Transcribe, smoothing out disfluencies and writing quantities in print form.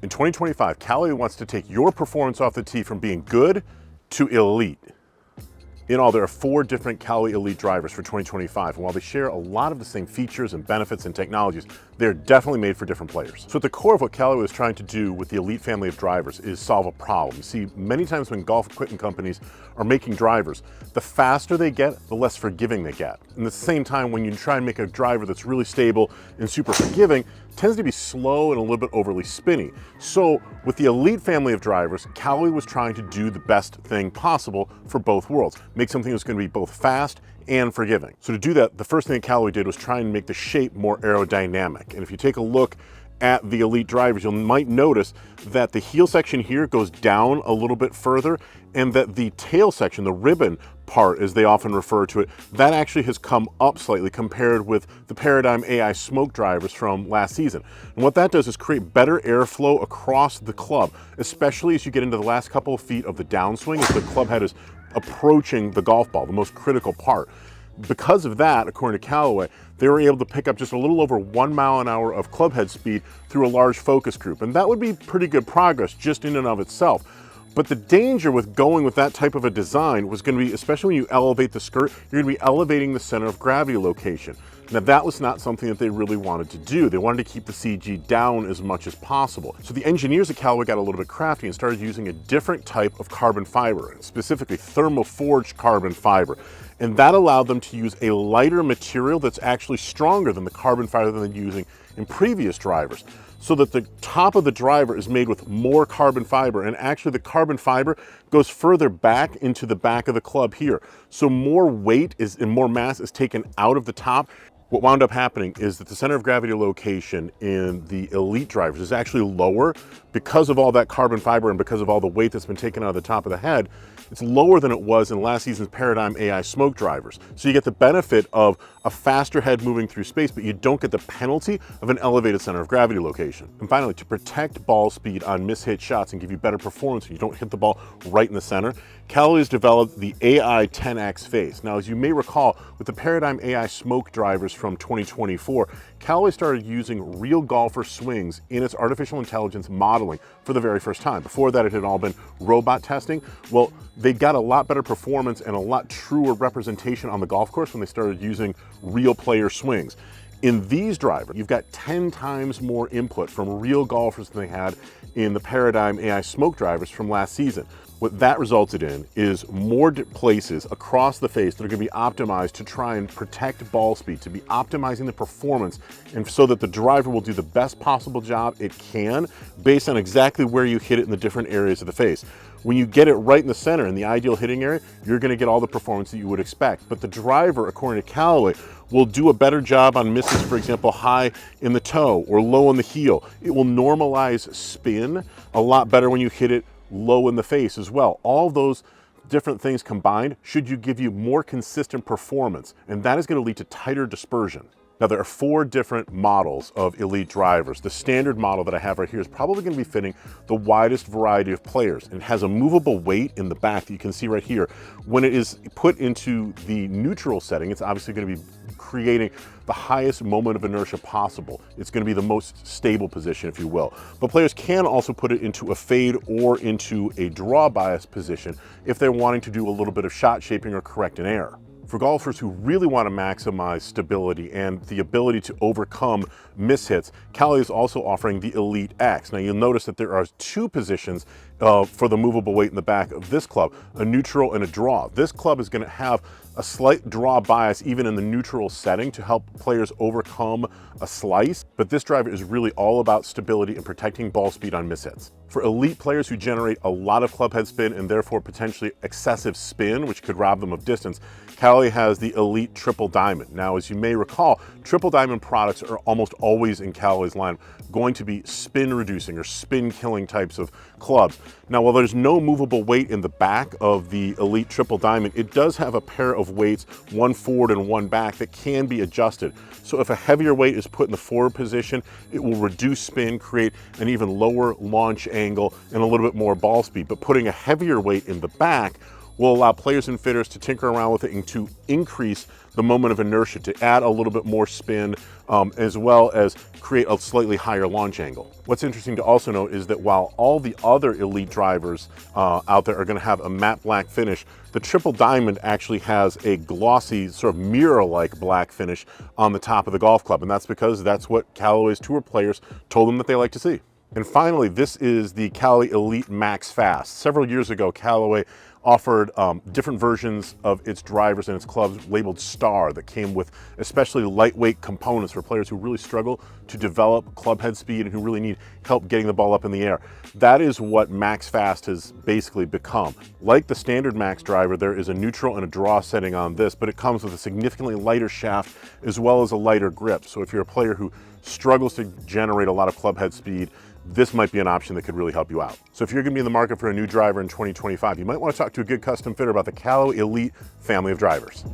In 2025, Callaway wants to take your performance off the tee from being good to elite. In all, there are 4 different Callaway Elyte drivers for 2025, and while they share a lot of the same features and benefits and technologies, they're definitely made for different players. So at the core of what Callaway is trying to do with the Elyte family of drivers is solve a problem. You see, many times when golf equipment companies are making drivers, the faster they get, the less forgiving they get. And at the same time, when you try and make a driver that's really stable and super forgiving, it tends to be slow and a little bit overly spinny. So with the Elyte family of drivers, Callaway was trying to do the best thing possible for both worlds. Make something that's going to be both fast and forgiving. So to do that, the first thing that Callaway did was try and make the shape more aerodynamic. And if you take a look at the Elyte drivers, you might notice that the heel section here goes down a little bit further, and that the tail section, the ribbon part as they often refer to it, that actually has come up slightly compared with the Paradigm AI smoke drivers from last season. And what that does is create better airflow across the club, especially as you get into the last couple of feet of the downswing as the club head is approaching the golf ball, the most critical part. Because of that, according to Callaway, they were able to pick up just a little over 1 mile an hour of club head speed through a large focus group. And that would be pretty good progress just in and of itself. But the danger with going with that type of a design was going to be, especially when you elevate the skirt, you're going to be elevating the center of gravity location. Now that was not something that they really wanted to do. They wanted to keep the CG down as much as possible. So the engineers at Callaway got a little bit crafty and started using a different type of carbon fiber, specifically thermoforged carbon fiber. And that allowed them to use a lighter material that's actually stronger than the carbon fiber that they're using in previous drivers, so that the top of the driver is made with more carbon fiber, and actually the carbon fiber goes further back into the back of the club here. So more weight and more mass is taken out of the top. What wound up happening is that the center of gravity location in the Elyte drivers is actually lower because of all that carbon fiber and because of all the weight that's been taken out of the top of the head. It's lower than it was in last season's Paradigm AI smoke drivers. So you get the benefit of a faster head moving through space, but you don't get the penalty of an elevated center of gravity location. And finally, to protect ball speed on mishit shots and give you better performance when you don't hit the ball right in the center, Callaway has developed the AI 10X face. Now, as you may recall, with the Paradigm AI smoke drivers from 2024, Callaway started using real golfer swings in its artificial intelligence modeling for the very first time. Before that, it had all been robot testing. Well, they got a lot better performance and a lot truer representation on the golf course when they started using real player swings. In these drivers, you've got 10 times more input from real golfers than they had in the Paradigm AI smoke drivers from last season. What that resulted in is more places across the face that are going to be optimized to try and protect ball speed, to be optimizing the performance, and so that the driver will do the best possible job it can based on exactly where you hit it in the different areas of the face. When you get it right in the center, in the ideal hitting area, you're going to get all the performance that you would expect. But the driver, according to Callaway, will do a better job on misses, for example, high in the toe or low on the heel. It will normalize spin a lot better when you hit it low in the face as well. All those different things combined should give you more consistent performance, and that is going to lead to tighter dispersion. Now, there are 4 different models of Elyte drivers. The standard model that I have right here is probably going to be fitting the widest variety of players, and it has a movable weight in the back that you can see right here. When it is put into the neutral setting, it's obviously going to be creating the highest moment of inertia possible. It's going to be the most stable position, if you will. But players can also put it into a fade or into a draw bias position if they're wanting to do a little bit of shot shaping or correct an error. For golfers who really want to maximize stability and the ability to overcome mishits, Callaway is also offering the Elyte X. Now, you'll notice that there are 2 positions for the movable weight in the back of this club, a neutral and a draw. This club is going to have a slight draw bias even in the neutral setting to help players overcome a slice, but this driver is really all about stability and protecting ball speed on mishits. For Elyte players who generate a lot of club head spin and therefore potentially excessive spin, which could rob them of distance, Callaway has the Elyte Triple Diamond. Now, as you may recall, Triple Diamond products are almost always in Callaway's line going to be spin reducing or spin killing types of clubs. Now, while there's no movable weight in the back of the Elyte Triple Diamond, it does have a pair of weights, one forward and one back, that can be adjusted. So if a heavier weight is put in the forward position, it will reduce spin, create an even lower launch angle and a little bit more ball speed. But putting a heavier weight in the back will allow players and fitters to tinker around with it and to increase the moment of inertia, to add a little bit more spin, as well as create a slightly higher launch angle. What's interesting to also note is that while all the other Elyte drivers out there are going to have a matte black finish, the Triple Diamond actually has a glossy, sort of mirror-like black finish on the top of the golf club, and that's because that's what Callaway's tour players told them that they like to see. And finally, this is the Callaway Elyte Max Fast. Several years ago, Callaway offered different versions of its drivers and its clubs labeled Star that came with especially lightweight components for players who really struggle to develop club head speed and who really need help getting the ball up in the air. That is what Max Fast has basically become. Like the standard Max driver, there is a neutral and a draw setting on this, but it comes with a significantly lighter shaft as well as a lighter grip. So if you're a player who struggles to generate a lot of club head speed, this might be an option that could really help you out. So if you're gonna be in the market for a new driver in 2025, you might wanna talk to a good custom fitter about the Callaway Elyte family of drivers.